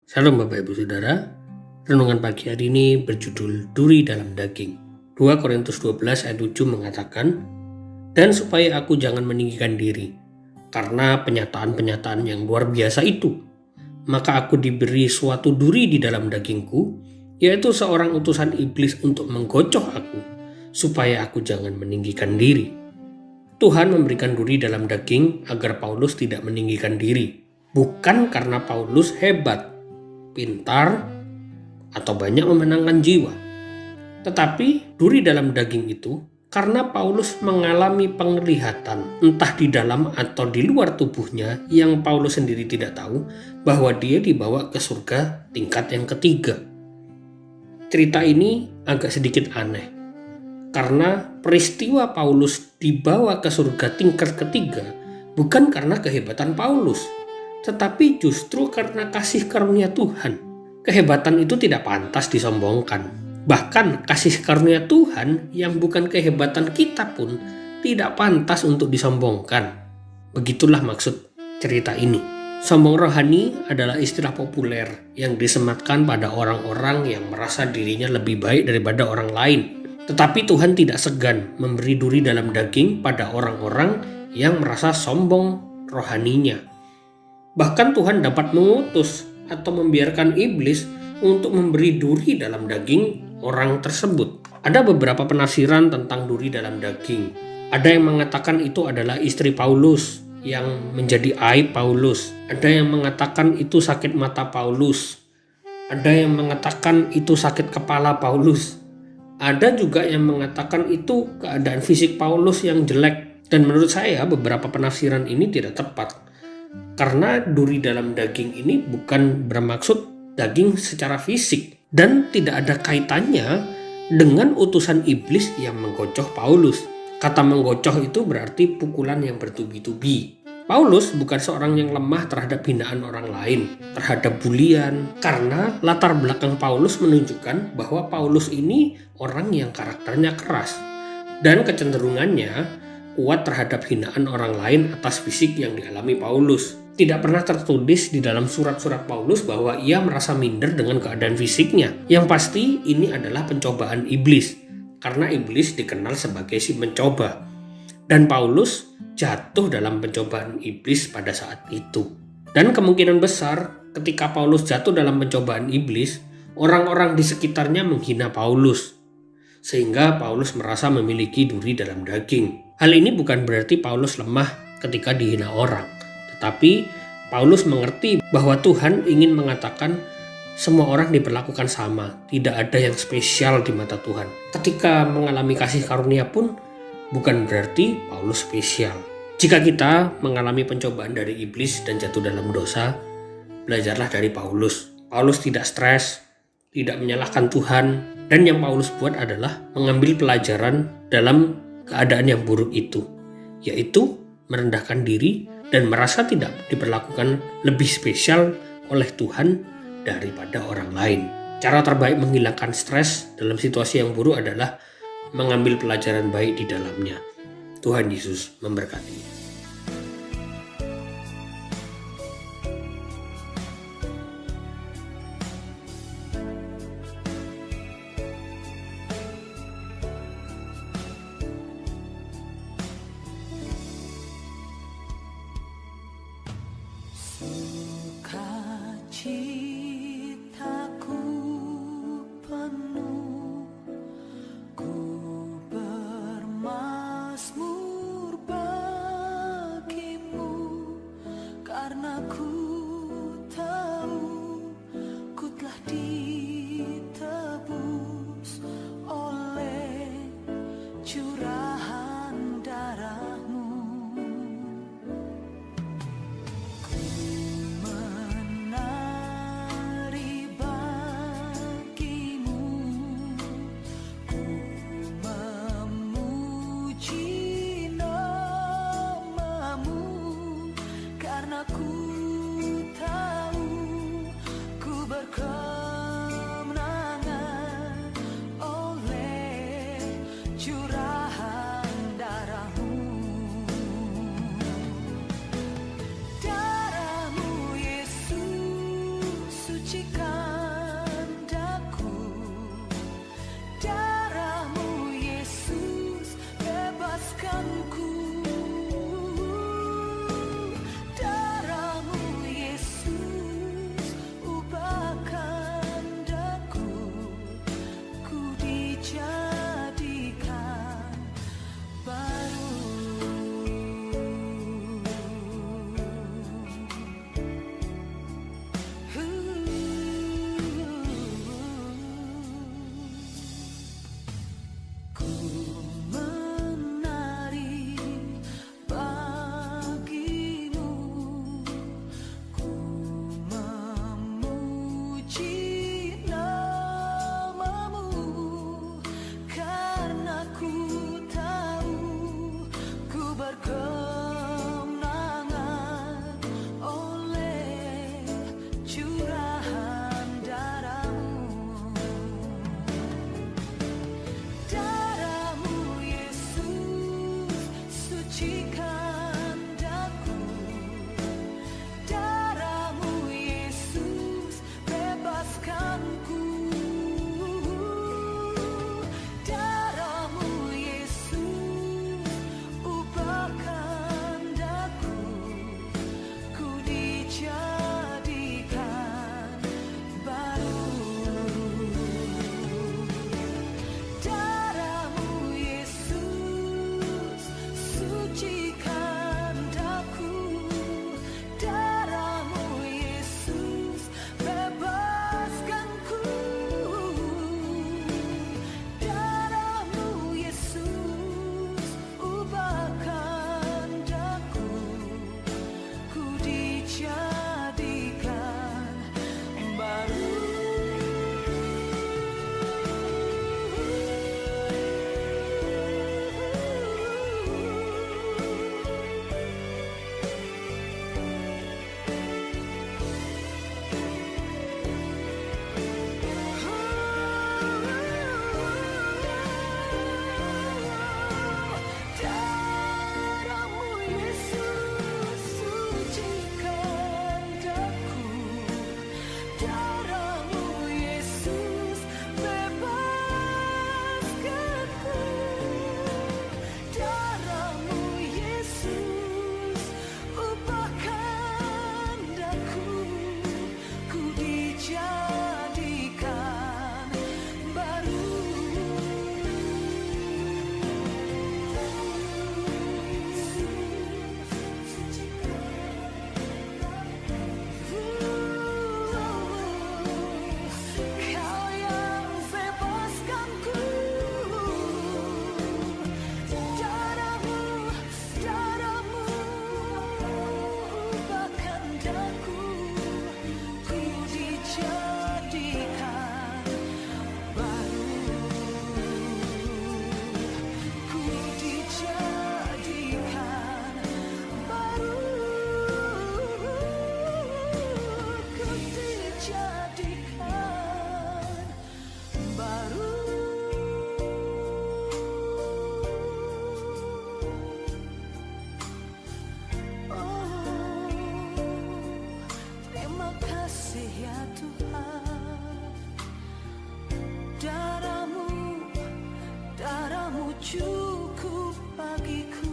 Salam Bapak Ibu Saudara, renungan pagi hari ini berjudul Duri dalam Daging. 2 Korintus 12 ayat 7 mengatakan, "Dan supaya aku jangan meninggikan diri, karena penyataan-penyataan yang luar biasa itu, maka aku diberi suatu duri di dalam dagingku, yaitu seorang utusan iblis untuk menggocoh aku, supaya aku jangan meninggikan diri." Tuhan memberikan duri dalam daging agar Paulus tidak meninggikan diri, bukan karena Paulus hebat, pintar, atau banyak memenangkan jiwa. Tetapi duri dalam daging itu karena Paulus mengalami penglihatan entah di dalam atau di luar tubuhnya yang Paulus sendiri tidak tahu bahwa dia dibawa ke surga tingkat yang ketiga. Cerita ini agak sedikit aneh karena peristiwa Paulus dibawa ke surga tingkat ketiga bukan karena kehebatan Paulus, tetapi justru karena kasih karunia Tuhan. Kehebatan itu tidak pantas disombongkan. Bahkan kasih karunia Tuhan yang bukan kehebatan kita pun tidak pantas untuk disombongkan. Begitulah maksud cerita ini. Sombong rohani adalah istilah populer yang disematkan pada orang-orang yang merasa dirinya lebih baik daripada orang lain. Tetapi Tuhan tidak segan memberi duri dalam daging pada orang-orang yang merasa sombong rohaninya. Bahkan Tuhan dapat mengutus atau membiarkan iblis untuk memberi duri dalam daging orang tersebut. Ada beberapa penafsiran tentang duri dalam daging. Ada yang mengatakan itu adalah istri Paulus yang menjadi aib Paulus. Ada yang mengatakan itu sakit mata Paulus. Ada yang mengatakan itu sakit kepala Paulus. Ada juga yang mengatakan itu keadaan fisik Paulus yang jelek. Dan menurut saya beberapa penafsiran ini tidak tepat. Karena duri dalam daging ini bukan bermaksud daging secara fisik dan tidak ada kaitannya dengan utusan iblis yang menggocoh Paulus. Kata menggocoh itu berarti pukulan yang bertubi-tubi. Paulus bukan seorang yang lemah terhadap hinaan orang lain, terhadap bulian, karena latar belakang Paulus menunjukkan bahwa Paulus ini orang yang karakternya keras dan kecenderungannya kuat terhadap hinaan orang lain atas fisik yang dialami Paulus. Tidak pernah tertulis di dalam surat-surat Paulus bahwa ia merasa minder dengan keadaan fisiknya. Yang pasti ini adalah pencobaan iblis, karena iblis dikenal sebagai si mencoba. Dan Paulus jatuh dalam pencobaan iblis pada saat itu. Dan kemungkinan besar ketika Paulus jatuh dalam pencobaan iblis, orang-orang di sekitarnya menghina Paulus, sehingga Paulus merasa memiliki duri dalam daging. Hal ini bukan berarti Paulus lemah ketika dihina orang, tetapi Paulus mengerti bahwa Tuhan ingin mengatakan semua orang diperlakukan sama, tidak ada yang spesial di mata Tuhan. Ketika mengalami kasih karunia pun bukan berarti Paulus spesial. Jika kita mengalami pencobaan dari iblis dan jatuh dalam dosa, belajarlah dari Paulus. Paulus tidak stres, tidak menyalahkan Tuhan, dan yang Paulus buat adalah mengambil pelajaran dalam keadaan yang buruk itu, yaitu merendahkan diri dan merasa tidak diperlakukan lebih spesial oleh Tuhan daripada orang lain. Cara terbaik menghilangkan stres dalam situasi yang buruk adalah mengambil pelajaran baik di dalamnya. Tuhan Yesus memberkati. Sukacitaku penuh, ku bermazmur bagimu, karena ku tahu ku telah ditebus oleh curahan darah-Mu. sucikan daku, darahmu Yesus bebaskanku, darahmu Yesus ubahkan daku, ku dijadikan baru. Ku menari bagimu, ku memuji namamu, karena ku tahu ku berkemenangan oleh curahan darahmu. Darahmu Yesus sucikan daku, darahmu Yesus bebaskanku, darahmu Yesus ubahkan daku, ku dijadikan baru. Darahmu Yesus sucikan daku, darahmu Yesus bebaskanku, darahmu Yesus ubahkan daku, ku dijadikan baru. Darahmu Yesus sucikan daku, darahmu Yesus bebaskanku, darahmu Yesus ubahkan daku, ku dijadikan baru. Kau yang bebaskanku, darahmu, darahmu ubahkan daku, ku dijadikan baru, ku dijadikan baru, ku dijadikan baru. Oh, terima kasih ya Tuhan, darahmu, darahmu cukup bagiku.